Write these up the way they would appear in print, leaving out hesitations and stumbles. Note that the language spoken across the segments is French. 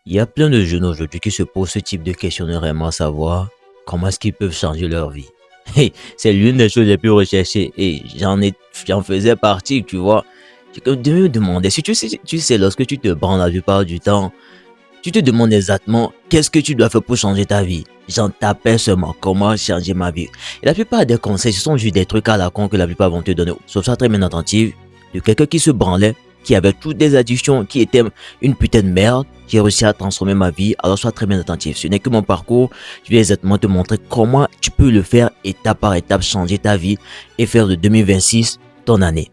Il y a plein de jeunes aujourd'hui qui se posent ce type de questions de vraiment savoir comment est-ce qu'ils peuvent changer leur vie. Hey, c'est l'une des choses les plus recherchées et j'en faisais partie, tu vois. Je me demandais, si tu sais, lorsque tu te branles la plupart du temps, tu te demandes exactement qu'est-ce que tu dois faire pour changer ta vie. J'en t'appelle seulement comment changer ma vie. Et la plupart des conseils, ce sont juste des trucs à la con que la plupart vont te donner. Sauf ça très bien attentive, de quelqu'un qui se branlait, qui avait toutes des addictions, qui était une putain de merde, qui a réussi à transformer ma vie. Alors sois très bien attentif. Ce n'est que mon parcours. Je vais exactement te montrer comment tu peux le faire étape par étape, changer ta vie et faire de 2026 ton année.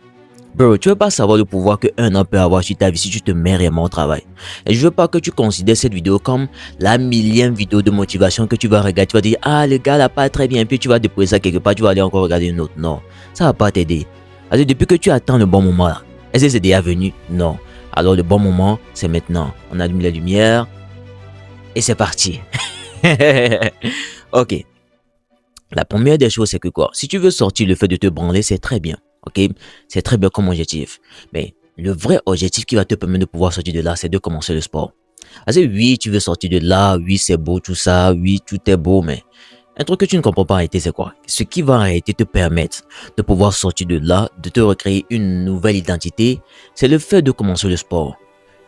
Bro, tu veux pas savoir le pouvoir qu'un an peut avoir sur ta vie si tu te mets réellement au travail. Et je veux pas que tu considères cette vidéo comme la millième vidéo de motivation que tu vas regarder. Tu vas dire, ah, le gars là pas très bien, puis tu vas déposer ça quelque part, tu vas aller encore regarder une autre. Non, ça va pas t'aider. Alors, depuis que tu attends le bon moment là, est-ce que c'est déjà venu? Non. Alors, le bon moment, c'est maintenant. On allume la lumière et c'est parti. Ok. La première des choses, c'est que quoi? Si tu veux sortir le fait de te branler, c'est très bien. Ok? C'est très bien comme objectif. Mais le vrai objectif qui va te permettre de pouvoir sortir de là, c'est de commencer le sport. Parce que oui, tu veux sortir de là, oui, c'est beau tout ça, oui, tout est beau, mais un truc que tu ne comprends pas en réalité, c'est quoi? Ce qui va en réalité te permettre de pouvoir sortir de là, de te recréer une nouvelle identité, c'est le fait de commencer le sport.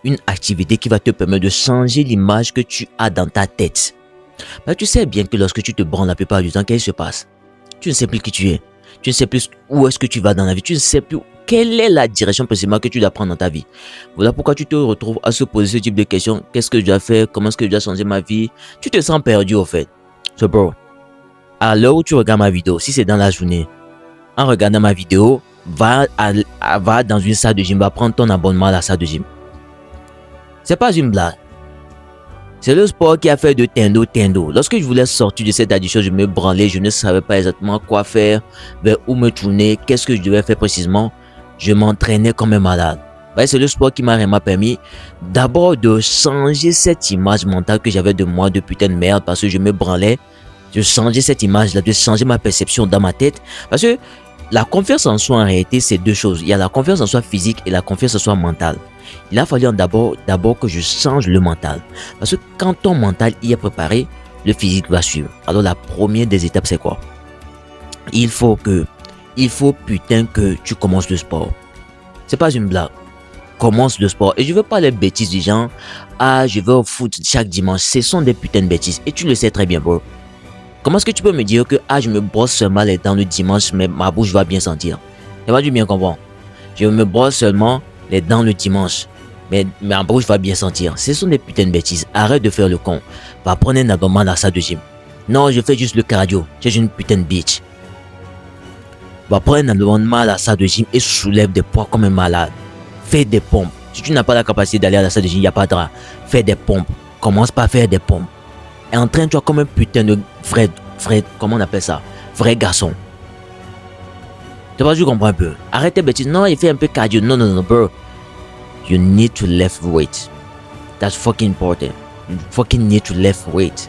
Une activité qui va te permettre de changer l'image que tu as dans ta tête. Bah, tu sais bien que lorsque tu te branles la plupart du temps, qu'est-ce qui se passe? Tu ne sais plus qui tu es. Tu ne sais plus où est-ce que tu vas dans la vie. Tu ne sais plus quelle est la direction précisément que tu dois prendre dans ta vie. Voilà pourquoi tu te retrouves à se poser ce type de questions. Qu'est-ce que je dois faire? Comment est-ce que je dois changer ma vie? Tu te sens perdu au fait. So bro, à l'heure où tu regardes ma vidéo, si c'est dans la journée, en regardant ma vidéo, va dans une salle de gym, va prendre ton abonnement à la salle de gym. C'est pas une blague. C'est le sport qui a fait de Tendo. Lorsque je voulais sortir de cette addiction, je me branlais, je ne savais pas exactement quoi faire, vers où me tourner, qu'est-ce que je devais faire précisément. Je m'entraînais comme un malade. C'est le sport qui m'a vraiment permis d'abord de changer cette image mentale que j'avais de moi de putain de merde parce que je me branlais. De changer cette image-là, de changer ma perception dans ma tête. Parce que la confiance en soi en réalité, c'est deux choses. Il y a la confiance en soi physique et la confiance en soi mentale. Il a fallu d'abord que je change le mental. Parce que quand ton mental y est préparé, le physique va suivre. Alors la première des étapes, c'est quoi? Il faut putain que tu commences le sport. C'est pas une blague. Commence le sport. Et je veux pas les bêtises du genre, ah, je vais au foot chaque dimanche. Ce sont des putains de bêtises. Et tu le sais très bien, bro. Comment est-ce que tu peux me dire que, ah, je me brosse seulement les dents le dimanche, mais ma bouche va bien sentir? Ça va du bien comprendre. Je me brosse seulement les dents le dimanche, mais ma bouche va bien sentir. Ce sont des putains de bêtises. Arrête de faire le con. Va prendre un abonnement à la salle de gym. Non, je fais juste le cardio. Je suis une putain de bitch. Va prendre un abonnement à la salle de gym et soulève des poids comme un malade. Fais des pompes. Si tu n'as pas la capacité d'aller à la salle de gym, il n'y a pas de drap. Fais des pompes. Commence par faire des pompes. Et entraîne-toi comme un putain de vrai, comment on appelle ça? Vrai garçon. Tu vois, je comprends un peu. Arrête tes bêtises. Non, il fait un peu cardio. Non, bro. You need to lift weight. That's fucking important. You fucking need to lift weight.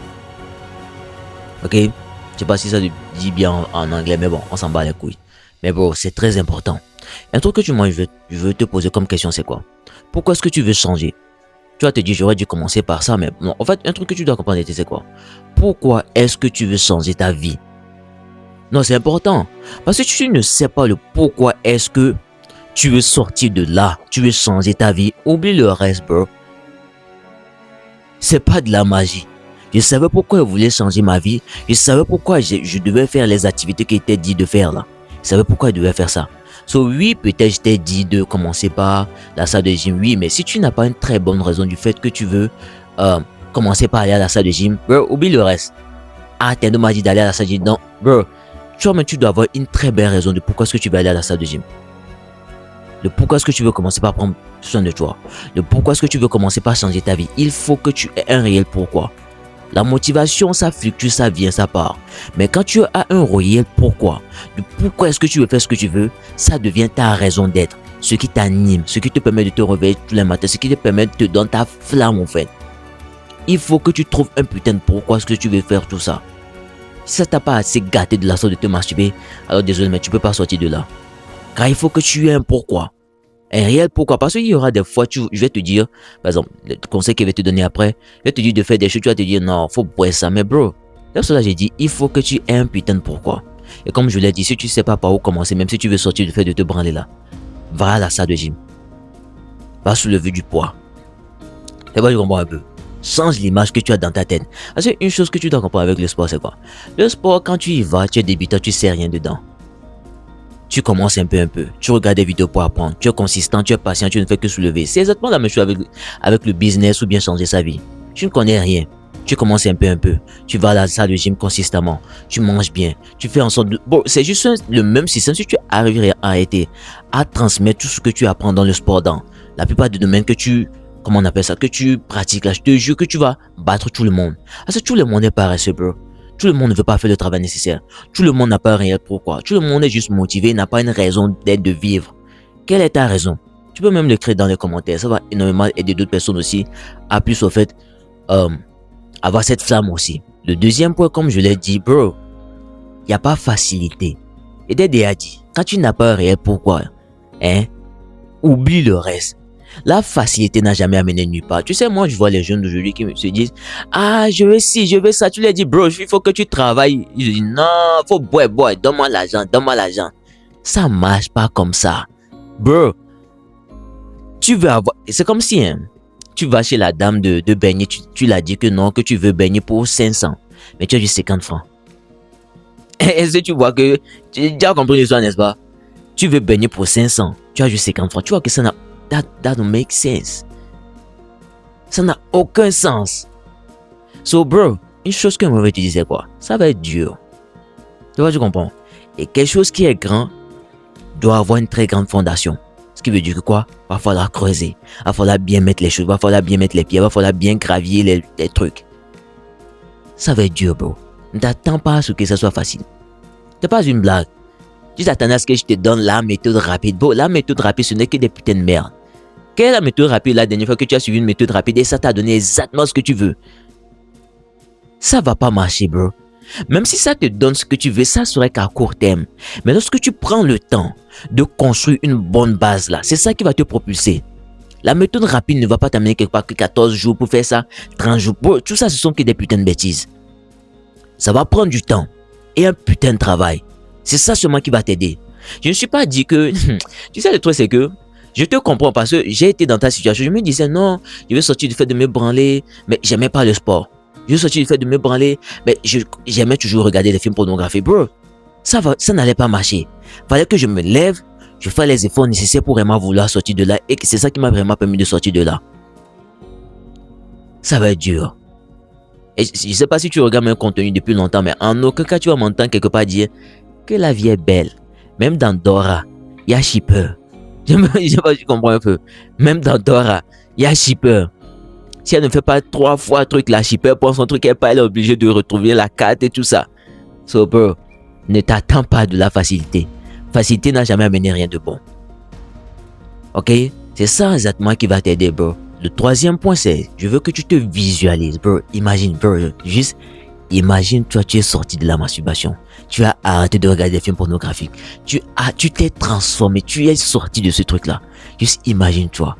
Ok? Je sais pas si ça dit bien en anglais, mais bon, on s'en bat les couilles. Mais bro, c'est très important. Un truc que je veux te poser comme question, c'est quoi? Pourquoi est-ce que tu veux changer? Tu vas te dire, j'aurais dû commencer par ça, mais non. En fait, un truc que tu dois comprendre, c'est quoi? Pourquoi est-ce que tu veux changer ta vie? Non, c'est important. Parce que tu ne sais pas le pourquoi est-ce que tu veux sortir de là. Tu veux changer ta vie. Oublie le reste, bro. C'est pas de la magie. Je savais pourquoi je voulais changer ma vie. Je savais pourquoi je devais faire les activités qui étaient dites de faire là. Je savais pourquoi je devais faire ça. So oui, peut-être je t'ai dit de commencer par la salle de gym. Oui, mais si tu n'as pas une très bonne raison du fait que tu veux commencer par aller à la salle de gym, bro, oublie le reste. Ah, t'es m'a dit d'aller à la salle de gym. Non, bro, tu dois avoir une très belle raison de pourquoi est-ce que tu veux aller à la salle de gym. Le pourquoi est-ce que tu veux commencer par prendre soin de toi. Le pourquoi est-ce que tu veux commencer par changer ta vie. Il faut que tu aies un réel pourquoi. La motivation, ça fluctue, ça vient, ça part. Mais quand tu as un réel pourquoi, le pourquoi est-ce que tu veux faire ce que tu veux, ça devient ta raison d'être. Ce qui t'anime, ce qui te permet de te réveiller tous les matins, ce qui te permet de te donner ta flamme en fait. Il faut que tu trouves un putain de pourquoi est-ce que tu veux faire tout ça. Si ça t'a pas assez gâté de la sorte de te masturber, alors désolé mais tu peux pas sortir de là. Car il faut que tu aies un pourquoi. Un réel pourquoi? Parce qu'il y aura des fois, je vais te dire, par exemple, le conseil qu'il va te donner après, je vais te dire de faire des choses, tu vas te dire non, faut boire ça. Mais bro, là, cela j'ai dit, il faut que tu aies un putain de pourquoi. Et comme je l'ai dit, si tu sais pas par où commencer, même si tu veux sortir du fait de te branler là, va à la salle de gym. Va soulever du poids. Et va, je comprends un peu. Change l'image que tu as dans ta tête. Parce qu'une chose que tu dois comprendre avec le sport, c'est quoi? Le sport, quand tu y vas, tu es débutant, tu sais rien dedans. Tu commences un peu. Tu regardes des vidéos pour apprendre. Tu es consistant, tu es patient, tu ne fais que soulever. C'est exactement la même chose avec le business ou bien changer sa vie. Tu ne connais rien. Tu commences un peu. Tu vas à la salle de gym consistamment. Tu manges bien. Tu fais en sorte de... Bon, c'est juste le même système. Si tu arrives à arrêter, à transmettre tout ce que tu apprends dans le sport, dans la plupart des domaines que tu... Comment on appelle ça? Que tu pratiques là. Je te jure que tu vas battre tout le monde. Parce que tout le monde est paresseux, bro. Tout le monde ne veut pas faire le travail nécessaire. Tout le monde n'a pas un réel pourquoi. Tout le monde est juste motivé, n'a pas une raison d'être, de vivre. Quelle est ta raison? Tu peux même l'écrire dans les commentaires. Ça va énormément aider d'autres personnes aussi à plus au fait avoir cette flamme aussi. Le deuxième point, comme je l'ai dit, bro, il n'y a pas facilité. Et Dédé a dit, quand tu n'as pas un réel pourquoi, oublie le reste. La facilité n'a jamais amené nulle part. Tu sais, moi, je vois les jeunes d'aujourd'hui qui se disent « Ah, je veux ci, je veux ça. » Tu leur dis « Bro, il faut que tu travailles. » Ils disent « Non, faut boire, donne-moi l'argent. » Ça marche pas comme ça. Bro, tu veux avoir... C'est comme si tu vas chez la dame de baigner, tu l'as dit que non, que tu veux baigner pour 500. Mais tu as juste 50 francs. Est-ce que tu vois que... Tu as compris l'histoire, n'est-ce pas? Tu veux baigner pour 500. Tu as juste 50 francs. Tu vois que ça n'a... That don't make sense. Ça n'a aucun sens. So bro, une chose que moi je te dire c'est quoi? Ça va être dur. Tu vois, tu comprends? Et quelque chose qui est grand doit avoir une très grande fondation. Ce qui veut dire que quoi? Va falloir creuser. Va falloir bien mettre les choses. Va falloir bien mettre les pieds. Va falloir bien gravier les trucs. Ça va être dur, bro. Ne t'attends pas à ce que ça soit facile. C'est pas une blague. Tu t'attends à ce que je te donne la méthode rapide. Bon, la méthode rapide, ce n'est que des putains de merde. Quelle est la méthode rapide la dernière fois que tu as suivi une méthode rapide et ça t'a donné exactement ce que tu veux? Ça va pas marcher, bro. Même si ça te donne ce que tu veux, ça serait qu'à court terme. Mais lorsque tu prends le temps de construire une bonne base là, c'est ça qui va te propulser. La méthode rapide ne va pas t'amener quelque part que 14 jours pour faire ça, 30 jours. Bro, tout ça, ce sont que des putains de bêtises. Ça va prendre du temps et un putain de travail. C'est ça seulement qui va t'aider. Je ne suis pas dit que... Tu sais, le truc, c'est que je te comprends parce que j'ai été dans ta situation. Je me disais, non, je vais sortir du fait de me branler, mais j'aimais pas le sport. Je vais sortir du fait de me branler, mais j'aimais toujours regarder des films pornographiques. Bro, ça n'allait pas marcher. Fallait que je me lève, je fasse les efforts nécessaires pour vraiment vouloir sortir de là. Et c'est ça qui m'a vraiment permis de sortir de là. Ça va être dur. Et je ne sais pas si tu regardes mon contenu depuis longtemps, mais en aucun cas, tu vas m'entendre quelque part dire que la vie est belle. Même dans Dora, il y a Shipper. Je sais pas si tu comprends un peu. Même dans Dora, il y a Shipper. Si elle ne fait pas 3 fois le truc, la Shipper prend son truc, elle est obligée de retrouver la carte et tout ça. So bro, ne t'attends pas de la facilité. Facilité n'a jamais amené rien de bon. Ok? C'est ça exactement qui va t'aider, bro. Le troisième point, c'est, je veux que tu te visualises, bro. Imagine, bro. Juste, imagine, toi, tu es sorti de la masturbation. Tu as arrêté de regarder des films pornographiques. Tu t'es transformé. Tu es sorti de ce truc-là. Juste imagine-toi.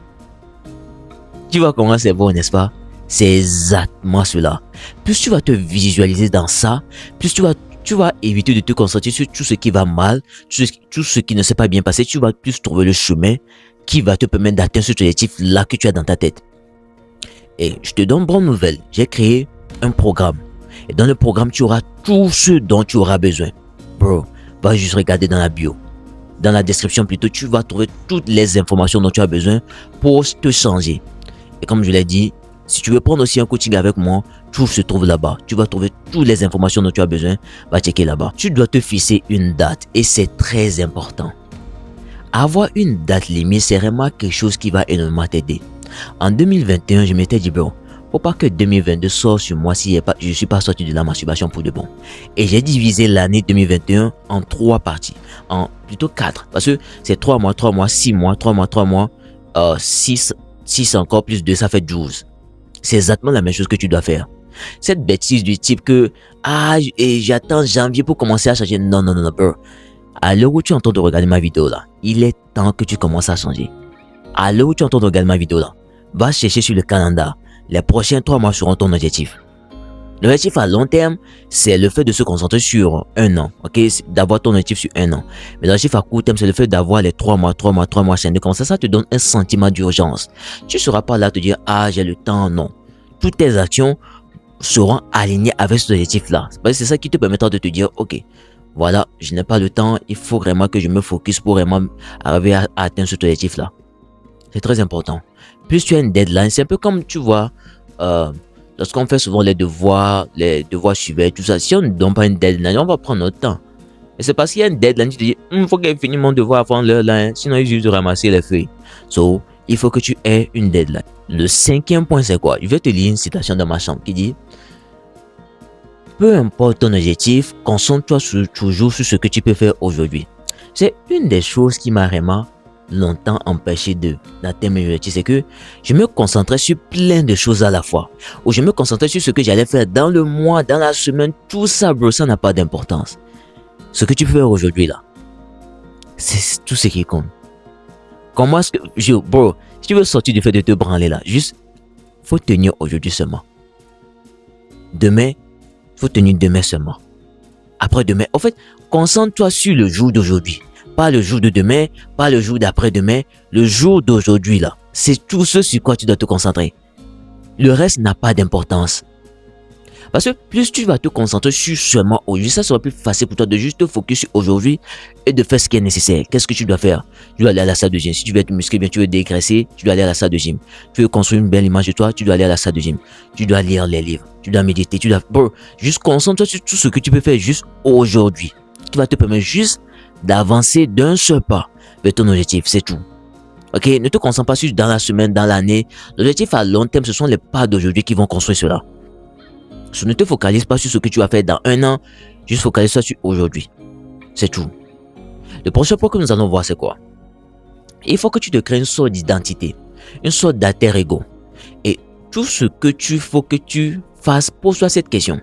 Tu vois comment c'est bon, n'est-ce pas? C'est exactement cela. Plus tu vas te visualiser dans ça, plus tu vas éviter de te concentrer sur tout ce qui va mal, tout ce qui ne s'est pas bien passé. Tu vas plus trouver le chemin qui va te permettre d'atteindre ce objectif-là que tu as dans ta tête. Et je te donne bonne nouvelle. J'ai créé un programme. Et dans le programme, tu auras tout ce dont tu auras besoin. Bro, va juste regarder dans la bio. Dans la description plutôt, tu vas trouver toutes les informations dont tu as besoin pour te changer. Et comme je l'ai dit, si tu veux prendre aussi un coaching avec moi, tout se trouve là-bas. Tu vas trouver toutes les informations dont tu as besoin. Va checker là-bas. Tu dois te fixer une date et c'est très important. Avoir une date limite, c'est vraiment quelque chose qui va énormément t'aider. En 2021, je m'étais dit, bon, faut pas que 2022 sorte sur moi si je ne suis pas sorti de la masturbation pour de bon. Et j'ai divisé l'année 2021 en 3 parties. En plutôt 4. Parce que c'est 3 mois, 3 mois, 6 mois, 3 mois, 3 mois, 6 encore plus 2, ça fait 12. C'est exactement la même chose que tu dois faire. Cette bêtise du type que, j'attends janvier pour commencer à changer. Non, bro. À l'heure où tu es en train de regarder ma vidéo là, il est temps que tu commences à changer. À l'heure où tu entends regarder ma vidéo là, va chercher sur le calendrier. Les prochains 3 mois seront ton objectif. L'objectif à long terme, c'est le fait de se concentrer sur un an, ok? D'avoir ton objectif sur un an. Mais l'objectif à court terme, c'est le fait d'avoir les 3 mois chaînés. Comme ça te donne un sentiment d'urgence. Tu ne seras pas là à te dire, ah, j'ai le temps, non. Toutes tes actions seront alignées avec cet objectif-là. C'est ça qui te permettra de te dire, ok, voilà, je n'ai pas le temps, il faut vraiment que je me focus pour vraiment arriver à atteindre cet objectif-là. C'est très important. Plus tu as une deadline, c'est un peu comme, tu vois, lorsqu'on fait souvent les devoirs suivis, tout ça, si on ne donne pas une deadline, on va prendre notre temps. Et c'est parce qu'il y a une deadline, tu te dis, il faut que je finisse mon devoir avant l'heure là, sinon il juste de ramasser les feuilles. So, il faut que tu aies une deadline. Le 5e point, c'est quoi? Je vais te lire une citation dans ma chambre qui dit, peu importe ton objectif, concentre-toi toujours sur ce que tu peux faire aujourd'hui. C'est une des choses qui m'a vraiment longtemps empêché d'atteindre mes objectifs, c'est que je me concentrais sur plein de choses à la fois, ou je me concentrais sur ce que j'allais faire dans le mois, dans la semaine, tout ça, bro, ça n'a pas d'importance. Ce que tu peux faire aujourd'hui là, c'est tout ce qui compte. Comment est-ce que, bro, si tu veux sortir du fait de te branler là, juste, faut tenir aujourd'hui seulement. Demain, faut tenir demain seulement. Après-demain, en fait, concentre-toi sur le jour d'aujourd'hui. Pas le jour de demain, pas le jour d'après-demain, le jour d'aujourd'hui là. C'est tout ce sur quoi tu dois te concentrer. Le reste n'a pas d'importance. Parce que plus tu vas te concentrer sur seulement aujourd'hui, ça sera plus facile pour toi de juste te focus sur aujourd'hui et de faire ce qui est nécessaire. Qu'est-ce que tu dois faire? Tu dois aller à la salle de gym. Si tu veux être musclé, bien tu veux dégraisser, tu dois aller à la salle de gym. Tu veux construire une belle image de toi, tu dois aller à la salle de gym. Tu dois lire les livres, tu dois méditer, tu dois... Bro, juste concentre-toi sur tout ce que tu peux faire juste aujourd'hui. Qui va te permettre juste d'avancer d'un seul pas vers ton objectif, c'est tout. Ok, ne te concentre pas sur dans la semaine, dans l'année. L'objectif à long terme, ce sont les pas d'aujourd'hui qui vont construire cela. Ne te focalise pas sur ce que tu vas faire dans un an, juste focalise-toi sur aujourd'hui. C'est tout. Le prochain point que nous allons voir, c'est quoi? Il faut que tu te crées une sorte d'identité, une sorte d'alter ego. Et tout ce que faut que tu fasses, pose-toi cette question.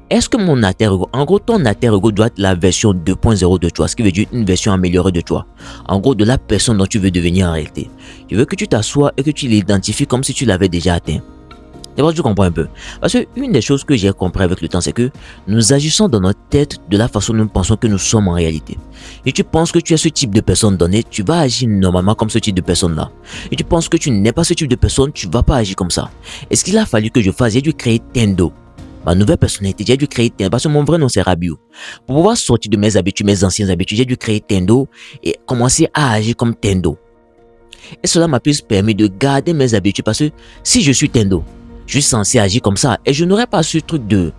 Est-ce que mon alter ego, en gros, ton alter ego doit être la version 2.0 de toi, ce qui veut dire une version améliorée de toi. En gros, de la personne dont tu veux devenir en réalité. Je veux que tu t'assoies et que tu l'identifies comme si tu l'avais déjà atteint. D'abord, tu comprends un peu. Parce que une des choses que j'ai compris avec le temps, c'est que nous agissons dans notre tête de la façon dont nous pensons que nous sommes en réalité. Et tu penses que tu es ce type de personne donnée, tu vas agir normalement comme ce type de personne-là. Et tu penses que tu n'es pas ce type de personne, tu vas pas agir comme ça. Et ce qu'il a fallu que je fasse, j'ai dû créer Tendo. Ma nouvelle personnalité, j'ai dû créer Tendo. Parce que mon vrai nom, c'est Rabiou. Pour pouvoir sortir de mes habitudes, mes anciennes habitudes, j'ai dû créer Tendo et commencer à agir comme Tendo. Et cela m'a plus permis de garder mes habitudes parce que si je suis Tendo, je suis censé agir comme ça et je n'aurais pas ce truc de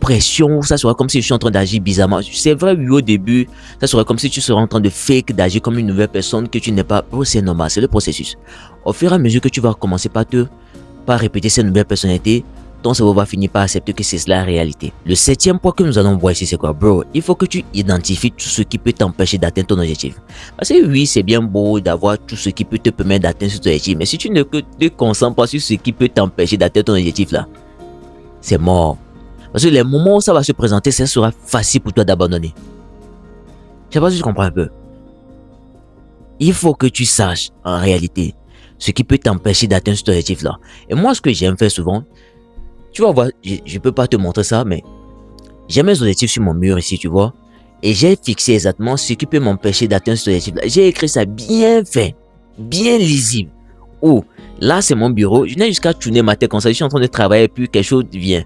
pression où ça serait comme si je suis en train d'agir bizarrement. C'est vrai, oui, au début, ça serait comme si tu serais en train de fake, d'agir comme une nouvelle personne que tu n'es pas. Oh, c'est normal, c'est le processus. Au fur et à mesure que tu vas commencer par répéter cette nouvelle personnalité, ton cerveau va finir par accepter que c'est la réalité. Le 7e point que nous allons voir ici, c'est quoi, bro? Il faut que tu identifies tout ce qui peut t'empêcher d'atteindre ton objectif. Parce que oui, c'est bien beau d'avoir tout ce qui peut te permettre d'atteindre ton objectif, mais si tu ne te concentres pas sur ce qui peut t'empêcher d'atteindre ton objectif là, c'est mort. Parce que les moments où ça va se présenter, ça sera facile pour toi d'abandonner. Je sais pas si tu comprends un peu. Il faut que tu saches, en réalité, ce qui peut t'empêcher d'atteindre cet objectif là. Et moi, ce que j'aime faire souvent, tu vas voir, je peux pas te montrer ça, mais j'ai mes objectifs sur mon mur ici, tu vois. Et j'ai fixé exactement ce qui peut m'empêcher d'atteindre cet objectif-là. J'ai écrit ça bien fait, bien lisible. Oh, là c'est mon bureau. Je n'ai jusqu'à tourner ma tête comme ça. Je suis en train de travailler et puis quelque chose vient.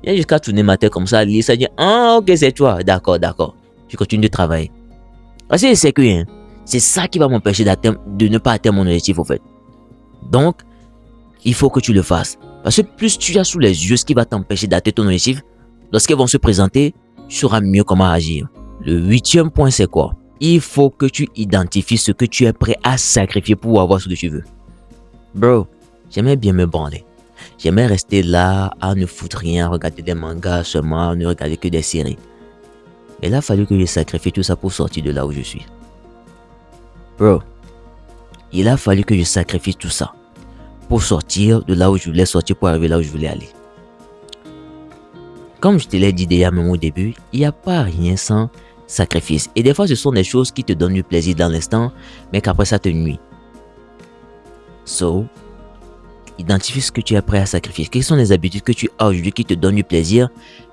Je n'ai jusqu'à tourner ma tête comme ça, lire ça, dire ah ok c'est toi, d'accord. Je continue de travailler. Parce que c'est que c'est ça qui va m'empêcher de ne pas atteindre mon objectif au fait. Donc, il faut que tu le fasses. Parce que plus tu as sous les yeux ce qui va t'empêcher d'atteindre ton objectif, lorsqu'elles vont se présenter, tu sauras mieux comment agir. Le 8e point, c'est quoi? Il faut que tu identifies ce que tu es prêt à sacrifier pour avoir ce que tu veux. Bro, j'aimais bien me branler. J'aimais rester là, à ne foutre rien, regarder des mangas seulement, ne regarder que des séries. Et il a fallu que je sacrifie tout ça pour sortir de là où je suis. Bro, il a fallu que je sacrifie tout ça pour sortir de là où je voulais sortir, pour arriver là où je voulais aller. Comme je te l'ai dit déjà même au début, il n'y a pas rien sans sacrifice. Et des fois, ce sont des choses qui te donnent du plaisir dans l'instant, mais qu'après ça te nuit. So, identifie ce que tu es prêt à sacrifier. Quelles sont les habitudes que tu as aujourd'hui qui te donnent du plaisir,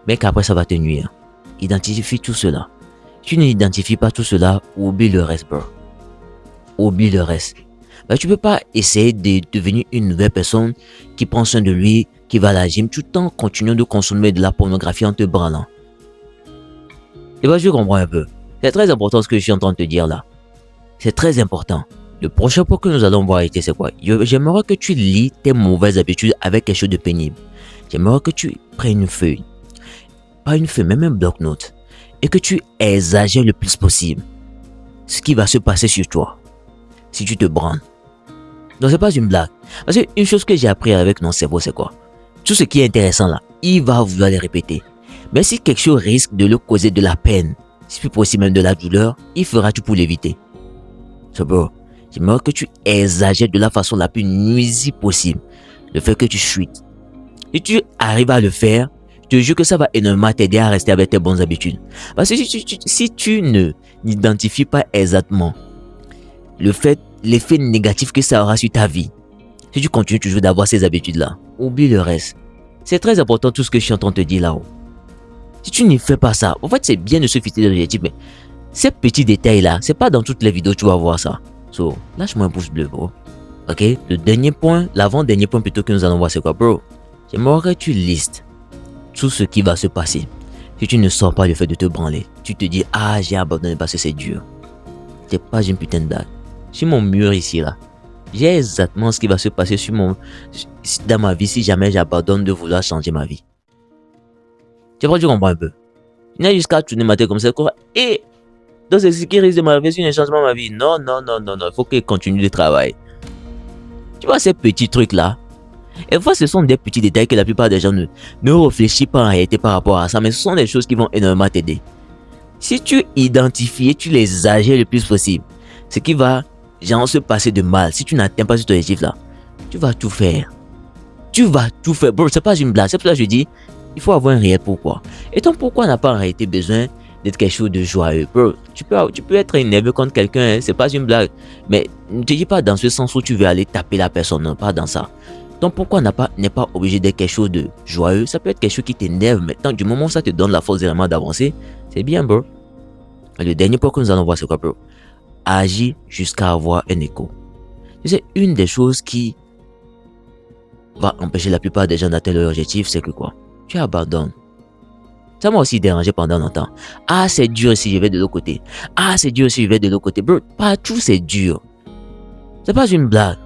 mais qu'après ça va te nuire. Identifie tout cela. Si tu n'identifies pas tout cela, oublie le reste, bro. Oublie le reste. Ben, tu peux pas essayer de devenir une nouvelle personne qui prend soin de lui, qui va à la gym, tout en continuant de consommer de la pornographie en te branlant. Et ben, je comprends un peu. C'est très important ce que je suis en train de te dire là. C'est très important. Le prochain point que nous allons voir ici, c'est quoi? J'aimerais que tu lis tes mauvaises habitudes avec quelque chose de pénible. J'aimerais que tu prennes une feuille. Pas une feuille, même un bloc-notes. Et que tu exagères le plus possible ce qui va se passer sur toi si tu te branles. Non, c'est pas une blague. Parce qu'une chose que j'ai appris avec mon cerveau, c'est quoi? Tout ce qui est intéressant là, il va vouloir les répéter. Mais si quelque chose risque de lui causer de la peine, si plus possible même de la douleur, il fera tout pour l'éviter. So bro, j'aimerais que tu exagères de la façon la plus nuisible possible le fait que tu chutes. Si tu arrives à le faire, je te jure que ça va énormément t'aider à rester avec tes bonnes habitudes. Parce que si tu ne n'identifies pas exactement l'effet négatif que ça aura sur ta vie, si tu continues toujours d'avoir ces habitudes-là, oublie le reste. C'est très important tout ce que je suis en train de te dire là-haut. Si tu n'y fais pas ça, en fait c'est bien de se fixer des objectifs, mais ces petits détails-là, c'est pas dans toutes les vidéos que tu vas voir ça. So, lâche-moi un pouce bleu, bro. Ok? Le dernier point, l'avant-dernier point plutôt que nous allons voir, c'est quoi, bro? J'aimerais que tu listes tout ce qui va se passer. Si tu ne sens pas le fait de te branler, tu te dis, ah, j'ai abandonné parce que c'est dur. C'est pas une putain de dague. Sur mon mur ici, là, j'ai exactement ce qui va se passer dans ma vie si jamais j'abandonne de vouloir changer ma vie. Tu vois, tu comprends un peu. Il n'y a jusqu'à tourner ma tête comme ça, quoi. Et donc c'est ce qui risque de m'arriver si je ne change pas ma vie. Non, non, non, non, non. Il faut qu'il continue de travailler. Tu vois ces petits trucs-là. Et fois, ce sont des petits détails que la plupart des gens ne réfléchissent pas en réalité par rapport à ça. Mais ce sont des choses qui vont énormément t'aider. Si tu identifies et tu les exagères le plus possible, ce qui va genre se passer de mal, si tu n'atteins pas cet objectif-là, tu vas tout faire. Tu vas tout faire. Bro, c'est pas une blague. C'est pour ça que je dis, il faut avoir un réel pourquoi. Et ton pourquoi n'a pas en réalité besoin d'être quelque chose de joyeux. Bro, tu peux être énervé contre quelqu'un, hein, c'est pas une blague. Mais ne te dis pas dans ce sens où tu veux aller taper la personne, non, pas dans ça. Donc pourquoi n'est pas obligé d'être quelque chose de joyeux. Ça peut être quelque chose qui t'énerve, mais tant du moment où ça te donne la force vraiment d'avancer, c'est bien, bro. Et le dernier point que nous allons voir, c'est quoi, bro? Agis jusqu'à avoir un écho. C'est une des choses qui va empêcher la plupart des gens d'atteindre leur objectif, c'est que quoi? Tu abandonnes. Ça m'a aussi dérangé pendant longtemps. Ah, c'est dur si je vais de l'autre côté. Ah, c'est dur si je vais de l'autre côté. Bro, partout c'est dur. C'est pas une blague.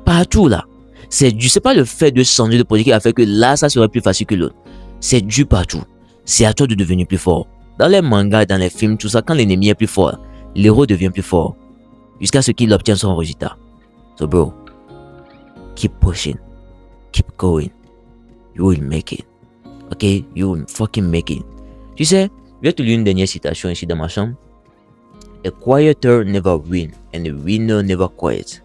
Partout là. C'est dur. C'est pas le fait de changer de produit qui a fait que là, ça serait plus facile que l'autre. C'est dur partout. C'est à toi de devenir plus fort. Dans les mangas, dans les films, tout ça, quand l'ennemi est plus fort, l'héros devient plus fort. Jusqu'à ce qu'il obtienne son résultat. So bro, keep pushing. Keep going. You will make it. Ok, you will fucking make it. Tu sais, je vais te lire une dernière citation ici dans ma chambre. A quieter never win and a winner never quit.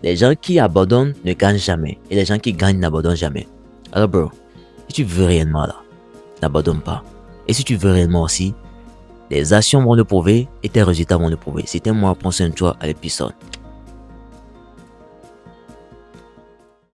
Les gens qui abandonnent ne gagnent jamais et les gens qui gagnent n'abandonnent jamais. Alors bro, si tu veux réellement là, n'abandonne pas. Et si tu veux réellement aussi, les actions vont le prouver et tes résultats vont le prouver. C'était moi, prends soin de toi à l'épisode.